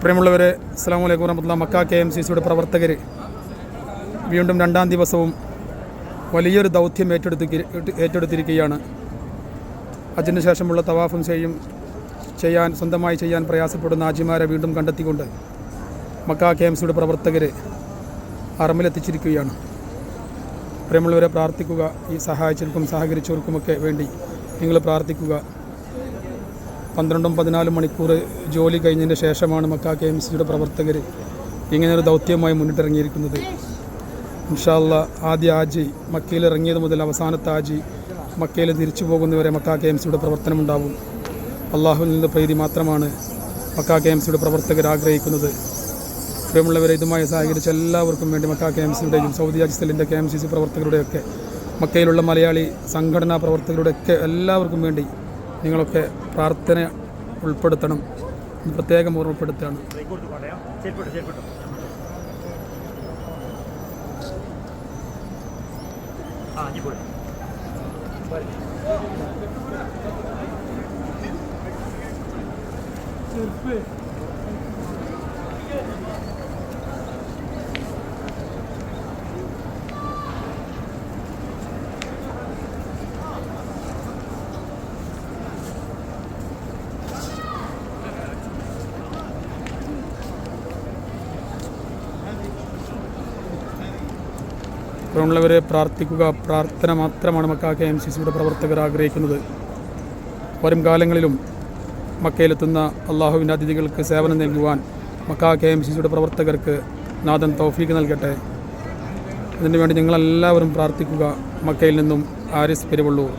പ്രിയമുള്ളവരെ, അസ്സലാമു അലൈക്കും വറഹ്മത്തുള്ളാഹി. മക്ക KMCCയുടെ പ്രവർത്തകർ വീണ്ടും രണ്ടാം ദിവസവും വലിയൊരു ദൗത്യം ഏറ്റെടുത്തിരിക്കുകയാണ്. ഹജ്ജിന് ശേഷമുള്ള തവാഫും സ്വന്തമായി ചെയ്യാൻ പ്രയാസപ്പെടുന്ന ഹാജിമാരെ വീണ്ടും കണ്ടെത്തിക്കൊണ്ട് മക്ക KMCCയുടെ പ്രവർത്തകർ ഹറമിലെത്തിച്ചിരിക്കുകയാണ്. പ്രിയമുള്ളവരെ, പ്രാർത്ഥിക്കുക. ഈ സഹായിച്ചവർക്കും സഹകരിച്ചവർക്കുമൊക്കെ വേണ്ടി നിങ്ങൾ പ്രാർത്ഥിക്കുക. 12-14 മണിക്കൂർ ജോലി കഴിഞ്ഞതിന് ശേഷമാണ് മക്ക KMCCയുടെ പ്രവർത്തകർ ഇങ്ങനെയൊരു ദൗത്യവുമായി മുന്നിട്ടിറങ്ങിയിരിക്കുന്നത്. ഇൻഷാ അല്ലാഹ് ആദ്യ ഹാജി മക്കയിൽ ഇറങ്ങിയത് മുതൽ അവസാനത്തെ ഹാജി മക്കയിൽ തിരിച്ചു പോകുന്നവരെ മക്ക KMCCയുടെ പ്രവർത്തനമുണ്ടാവും. അള്ളാഹുവിൽ നിന്ന് പ്രീതി മാത്രമാണ് മക്ക KMCCയുടെ പ്രവർത്തകർ ആഗ്രഹിക്കുന്നത്. പ്രിയമുള്ളവരെ, ഇതുമായി സഹകരിച്ച എല്ലാവർക്കും വേണ്ടി മക്ക KMCCയുടെയും സൗദി അജ്സലിൻ്റെ KMCC പ്രവർത്തകരുടെയൊക്കെ മക്കയിലുള്ള മലയാളി സംഘടനാ പ്രവർത്തകരുടെയൊക്കെ എല്ലാവർക്കും വേണ്ടി നിങ്ങളൊക്കെ പ്രാർത്ഥന ഉൾപ്പെടുത്തണം. പ്രത്യേകം ഓർമ്മപ്പെടുത്തുകയാണ്. പ്രിയമുള്ളവരെ, പ്രാർത്ഥിക്കുക. പ്രാർത്ഥന മാത്രമാണ് മക്ക KMCCയുടെ പ്രവർത്തകർ ആഗ്രഹിക്കുന്നത്. വരും കാലങ്ങളിലും മക്കയിലെത്തുന്ന അള്ളാഹുവിൻ്റെ അതിഥികൾക്ക് സേവനം നൽകുവാൻ മക്ക KMCCയുടെ പ്രവർത്തകർക്ക് നാഥൻ തൗഫീഖ് നൽകട്ടെ. അതിനുവേണ്ടി നിങ്ങളെല്ലാവരും പ്രാർത്ഥിക്കുക. മക്കയിൽ നിന്നും ആരിസ് പെരുവള്ളൂർ.